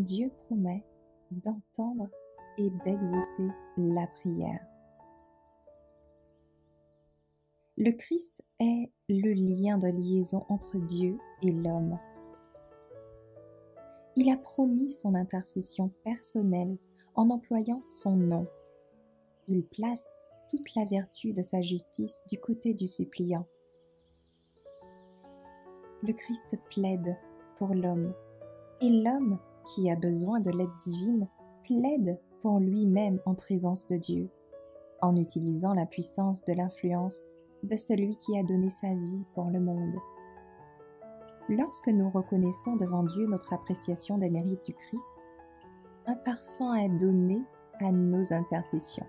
Dieu promet d'entendre et d'exaucer la prière. Le Christ est le lien de liaison entre Dieu et l'homme. Il a promis son intercession personnelle en employant son nom. Il place toute la vertu de sa justice du côté du suppliant. Le Christ plaide pour l'homme, et l'homme, qui a besoin de l'aide divine, plaide pour lui-même en présence de Dieu, en utilisant la puissance de l'influence de celui qui a donné sa vie pour le monde. Lorsque nous reconnaissons devant Dieu notre appréciation des mérites du Christ, un parfum est donné à nos intercessions.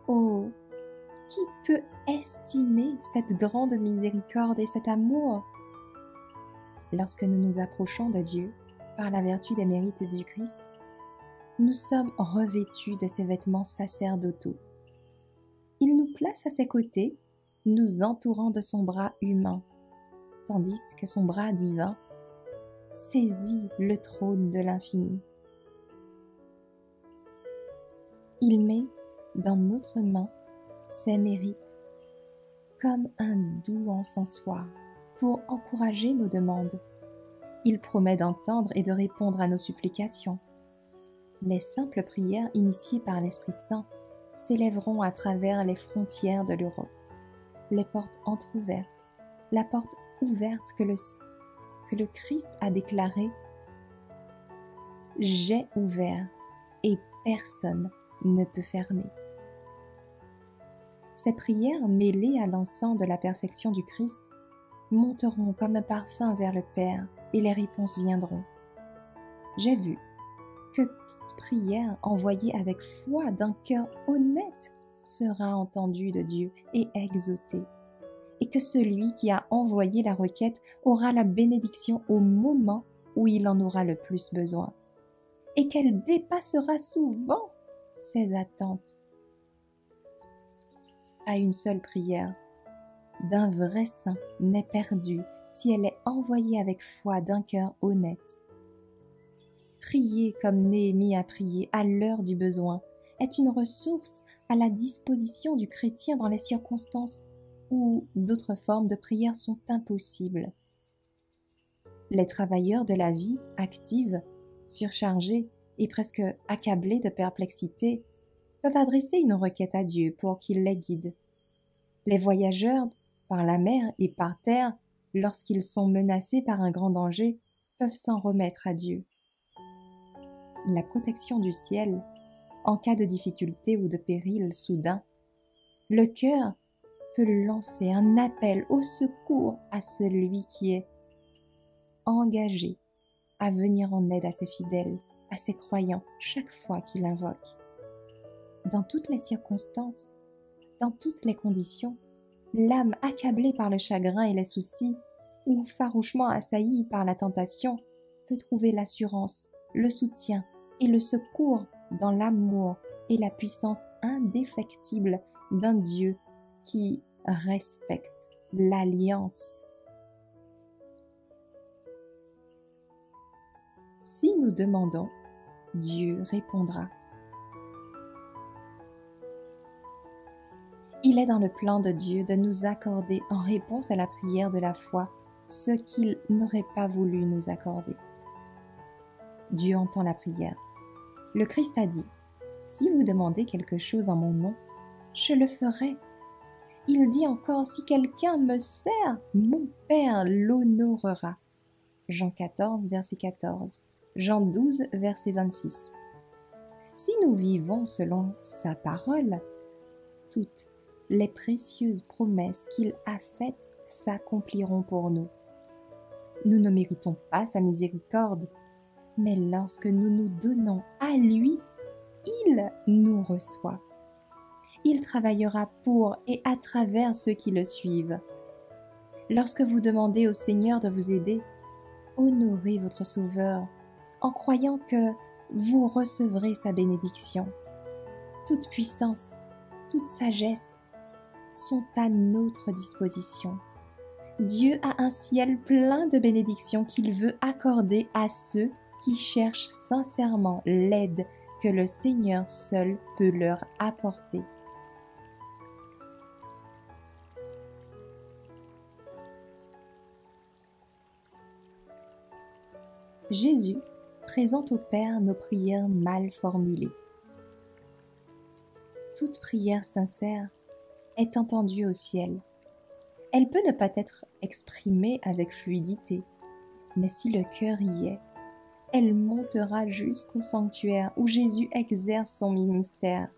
Oh, qui peut estimer cette grande miséricorde et cet amour? Lorsque nous nous approchons de Dieu par la vertu des mérites du Christ, nous sommes revêtus de ses vêtements sacerdotaux. Il nous place à ses côtés, nous entourant de son bras humain, tandis que son bras divin saisit le trône de l'infini. Il met dans notre main ses mérites comme un doux encensoir pour encourager nos demandes. Il promet d'entendre et de répondre à nos supplications. Les simples prières initiées par l'Esprit Saint s'élèveront à travers les frontières de l'Europe, les portes entr'ouvertes, la porte ouverte que le Christ a déclarée « J'ai ouvert et personne ne peut fermer ». Ces prières mêlées à l'encens de la perfection du Christ monteront comme un parfum vers le Père et les réponses viendront. J'ai vu que toute prière envoyée avec foi d'un cœur honnête sera entendue de Dieu et exaucée, et que celui qui a envoyé la requête aura la bénédiction au moment où il en aura le plus besoin, et qu'elle dépassera souvent ses attentes. Pas une seule prière d'un vrai saint n'est perdue si elle est envoyée avec foi d'un cœur honnête. Prier comme Néhémie a prié à l'heure du besoin est une ressource à la disposition du chrétien dans les circonstances où d'autres formes de prière sont impossibles. Les travailleurs de la vie active, surchargés et presque accablés de perplexité, peuvent adresser une requête à Dieu pour qu'il les guide. Les voyageurs, par la mer et par terre, lorsqu'ils sont menacés par un grand danger, peuvent s'en remettre à Dieu. La protection du ciel, en cas de difficulté ou de péril soudain, le cœur peut lancer un appel au secours à celui qui est engagé à venir en aide à ses fidèles, à ses croyants, chaque fois qu'il invoque. Dans toutes les circonstances, dans toutes les conditions, l'âme accablée par le chagrin et les soucis, ou farouchement assaillie par la tentation, peut trouver l'assurance, le soutien et le secours dans l'amour et la puissance indéfectible d'un Dieu qui respecte l'alliance. Si nous demandons, Dieu répondra. Il est dans le plan de Dieu de nous accorder en réponse à la prière de la foi ce qu'il n'aurait pas voulu nous accorder. Dieu entend la prière. Le Christ a dit « Si vous demandez quelque chose en mon nom, je le ferai. » Il dit encore « Si quelqu'un me sert, mon Père l'honorera. » Jean 14, verset 14. Jean 12, verset 26. Si nous vivons selon sa parole, toutes les précieuses promesses qu'il a faites s'accompliront pour nous. Nous ne méritons pas sa miséricorde, mais lorsque nous nous donnons à lui, il nous reçoit. Il travaillera pour et à travers ceux qui le suivent. Lorsque vous demandez au Seigneur de vous aider, honorez votre Sauveur en croyant que vous recevrez sa bénédiction. Toute puissance, toute sagesse sont à notre disposition. Dieu a un ciel plein de bénédictions qu'il veut accorder à ceux qui cherchent sincèrement l'aide que le Seigneur seul peut leur apporter. Jésus présente au Père nos prières mal formulées. Toute prière sincère est entendue au ciel. Elle peut ne pas être exprimée avec fluidité, mais si le cœur y est, elle montera jusqu'au sanctuaire où Jésus exerce son ministère,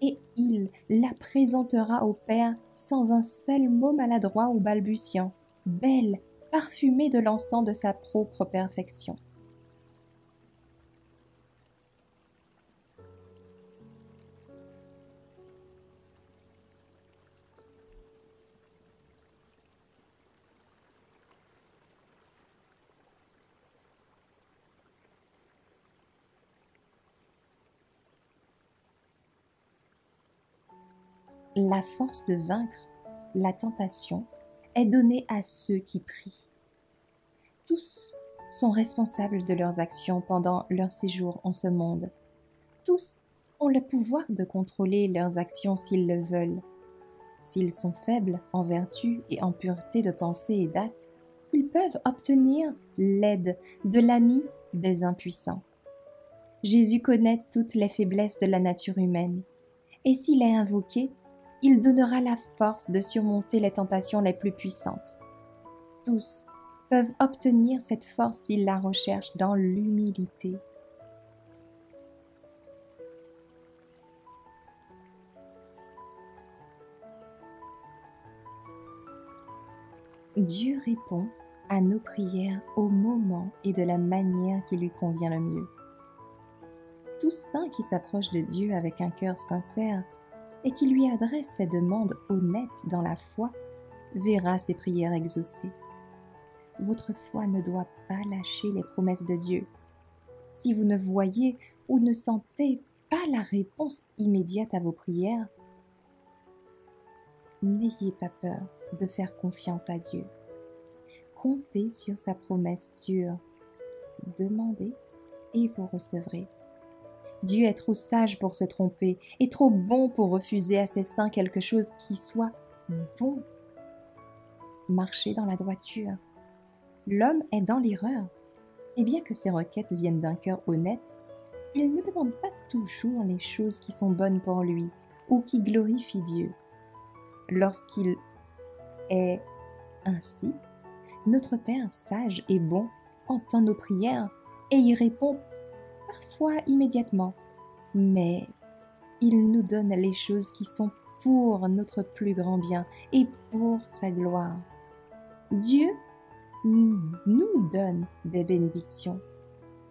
et il la présentera au Père sans un seul mot maladroit ou balbutiant, belle, parfumée de l'encens de sa propre perfection. La force de vaincre la tentation est donnée à ceux qui prient. Tous sont responsables de leurs actions pendant leur séjour en ce monde. Tous ont le pouvoir de contrôler leurs actions s'ils le veulent. S'ils sont faibles en vertu et en pureté de pensée et d'actes, ils peuvent obtenir l'aide de l'ami des impuissants. Jésus connaît toutes les faiblesses de la nature humaine, et s'il est invoqué, il donnera la force de surmonter les tentations les plus puissantes. Tous peuvent obtenir cette force s'ils la recherchent dans l'humilité. Dieu répond à nos prières au moment et de la manière qui lui convient le mieux. Tout saint qui s'approche de Dieu avec un cœur sincère et qui lui adresse ses demandes honnêtes dans la foi, verra ses prières exaucées. Votre foi ne doit pas lâcher les promesses de Dieu. Si vous ne voyez ou ne sentez pas la réponse immédiate à vos prières, n'ayez pas peur de faire confiance à Dieu. Comptez sur sa promesse sûre. Demandez et vous recevrez. Dieu est trop sage pour se tromper et trop bon pour refuser à ses saints quelque chose qui soit bon. Marchez dans la droiture. L'homme est dans l'erreur, et bien que ses requêtes viennent d'un cœur honnête, il ne demande pas toujours les choses qui sont bonnes pour lui ou qui glorifient Dieu. Lorsqu'il est ainsi, notre Père sage et bon entend nos prières et y répond parfois immédiatement, mais il nous donne les choses qui sont pour notre plus grand bien et pour sa gloire. Dieu nous donne des bénédictions.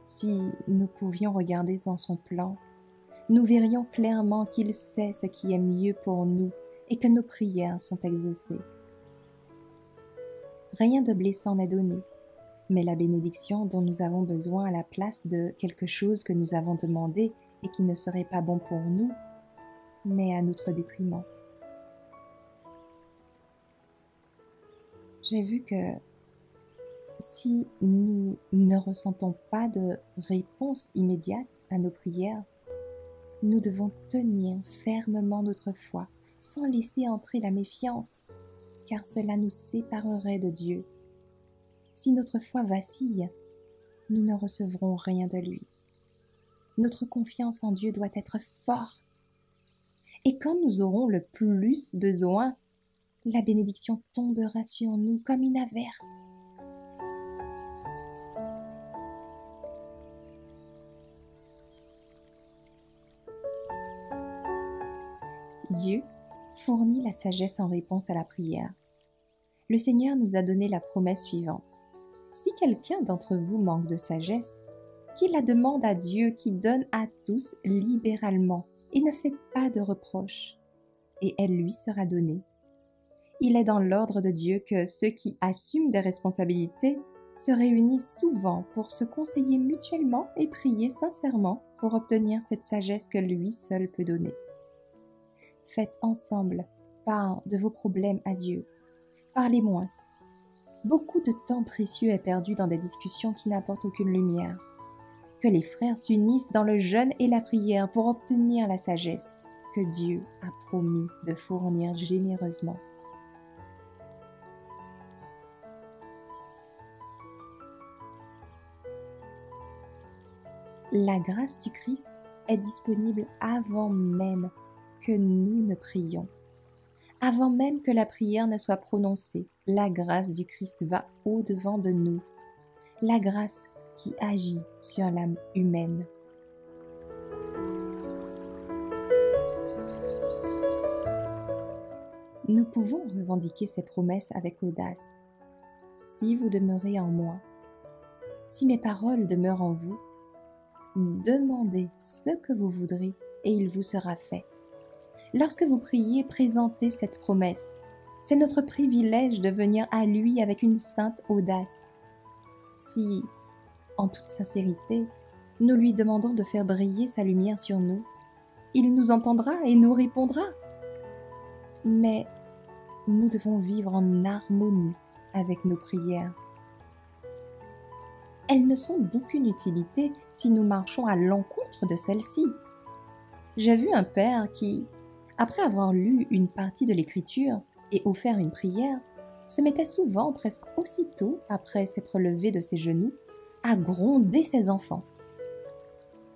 Si nous pouvions regarder dans son plan, nous verrions clairement qu'il sait ce qui est mieux pour nous et que nos prières sont exaucées. Rien de blessant n'est donné, mais la bénédiction dont nous avons besoin à la place de quelque chose que nous avons demandé et qui ne serait pas bon pour nous, mais à notre détriment. J'ai vu que si nous ne ressentons pas de réponse immédiate à nos prières, nous devons tenir fermement notre foi sans laisser entrer la méfiance, car cela nous séparerait de Dieu. Si notre foi vacille, nous ne recevrons rien de lui. Notre confiance en Dieu doit être forte. Et quand nous aurons le plus besoin, la bénédiction tombera sur nous comme une averse. Dieu fournit la sagesse en réponse à la prière. Le Seigneur nous a donné la promesse suivante. Si quelqu'un d'entre vous manque de sagesse, qu'il la demande à Dieu qui donne à tous libéralement et ne fait pas de reproches, et elle lui sera donnée. Il est dans l'ordre de Dieu que ceux qui assument des responsabilités se réunissent souvent pour se conseiller mutuellement et prier sincèrement pour obtenir cette sagesse que lui seul peut donner. Faites ensemble part de vos problèmes à Dieu. Parlez moins. Beaucoup de temps précieux est perdu dans des discussions qui n'apportent aucune lumière. que les frères s'unissent dans le jeûne et la prière pour obtenir la sagesse que Dieu a promis de fournir généreusement. La grâce du Christ est disponible avant même que nous ne prions. Avant même que la prière ne soit prononcée, la grâce du Christ va au-devant de nous. La grâce qui agit sur l'âme humaine. Nous pouvons revendiquer ces promesses avec audace. Si vous demeurez en moi, si mes paroles demeurent en vous, demandez ce que vous voudrez et il vous sera fait. Lorsque vous priez, présentez cette promesse. C'est notre privilège de venir à lui avec une sainte audace. Si, en toute sincérité, nous lui demandons de faire briller sa lumière sur nous, il nous entendra et nous répondra. Mais nous devons vivre en harmonie avec nos prières. Elles ne sont d'aucune utilité si nous marchons à l'encontre de celles-ci. J'ai vu un père qui, après avoir lu une partie de l'Écriture et offert une prière, se mettait souvent, presque aussitôt après s'être levé de ses genoux, à gronder ses enfants.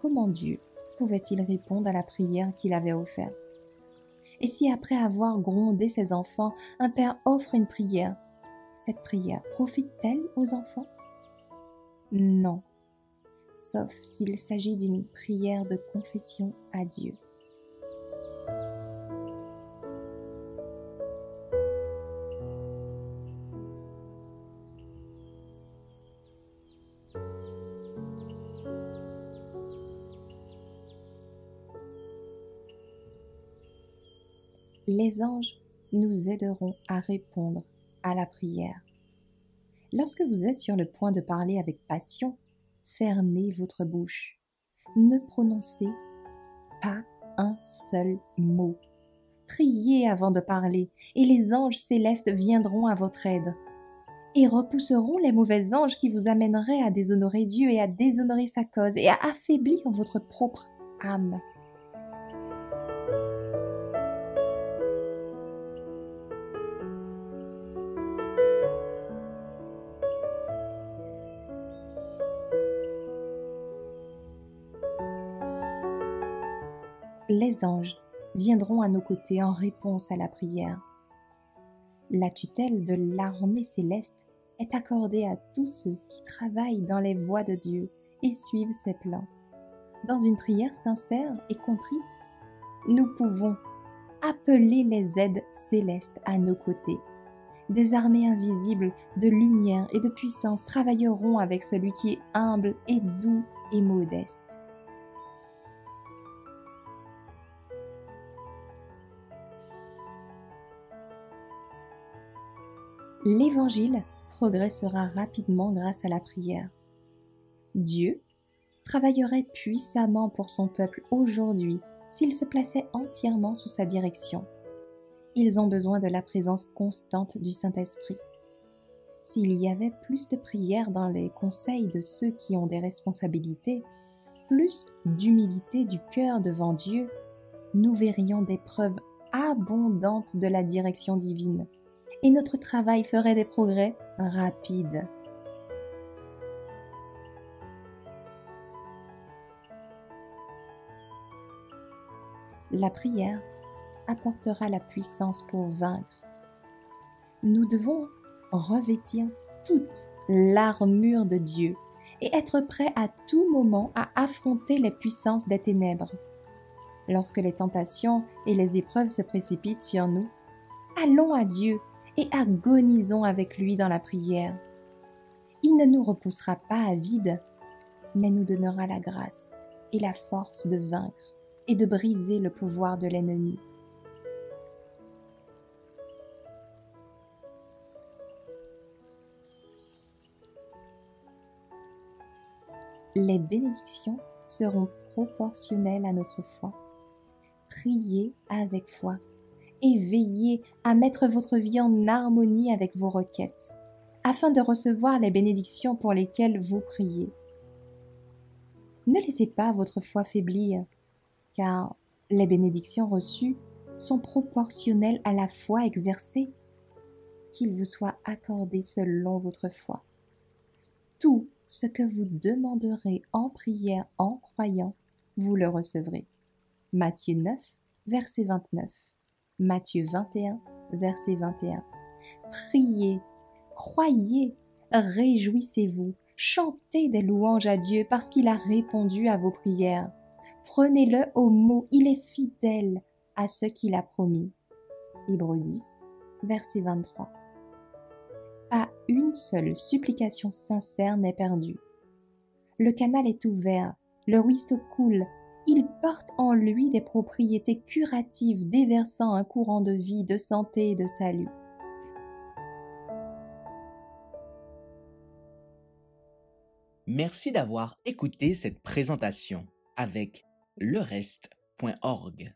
Comment Dieu pouvait-il répondre à la prière qu'il avait offerte? Et si après avoir grondé ses enfants, un père offre une prière, cette prière profite-t-elle aux enfants? Non, sauf s'il s'agit d'une prière de confession à Dieu. Les anges nous aideront à répondre à la prière. Lorsque vous êtes sur le point de parler avec passion, fermez votre bouche. Ne prononcez pas un seul mot. Priez avant de parler, et les anges célestes viendront à votre aide et repousseront les mauvais anges qui vous amèneraient à déshonorer Dieu et à déshonorer sa cause et à affaiblir votre propre âme. Les anges viendront à nos côtés en réponse à la prière. La tutelle de l'armée céleste est accordée à tous ceux qui travaillent dans les voies de Dieu et suivent ses plans. Dans une prière sincère et contrite, nous pouvons appeler les aides célestes à nos côtés. Des armées invisibles de lumière et de puissance travailleront avec celui qui est humble et doux et modeste. L'Évangile progressera rapidement grâce à la prière. Dieu travaillerait puissamment pour son peuple aujourd'hui s'il se plaçait entièrement sous sa direction. Ils ont besoin de la présence constante du Saint-Esprit. S'il y avait plus de prières dans les conseils de ceux qui ont des responsabilités, plus d'humilité du cœur devant Dieu, nous verrions des preuves abondantes de la direction divine. Et notre travail ferait des progrès rapides. La prière apportera la puissance pour vaincre. Nous devons revêtir toute l'armure de Dieu et être prêts à tout moment à affronter les puissances des ténèbres. Lorsque les tentations et les épreuves se précipitent sur nous, allons à Dieu et agonisons avec lui dans la prière. Il ne nous repoussera pas à vide, mais nous donnera la grâce et la force de vaincre et de briser le pouvoir de l'ennemi. Les bénédictions seront proportionnelles à notre foi. Priez avec foi et veillez à mettre votre vie en harmonie avec vos requêtes, afin de recevoir les bénédictions pour lesquelles vous priez. Ne laissez pas votre foi faiblir, car les bénédictions reçues sont proportionnelles à la foi exercée. Qu'il vous soit accordé selon votre foi. Tout ce que vous demanderez en prière en croyant, vous le recevrez. Matthieu 9, verset 29. Matthieu 21, verset 21. Priez, croyez, réjouissez-vous, chantez des louanges à Dieu parce qu'il a répondu à vos prières. Prenez-le au mot, il est fidèle à ce qu'il a promis. Hébreux 10, verset 23. Pas une seule supplication sincère n'est perdue. Le canal est ouvert, le ruisseau coule, il porte en lui des propriétés curatives déversant un courant de vie, de santé et de salut. Merci d'avoir écouté cette présentation avec lereste.org.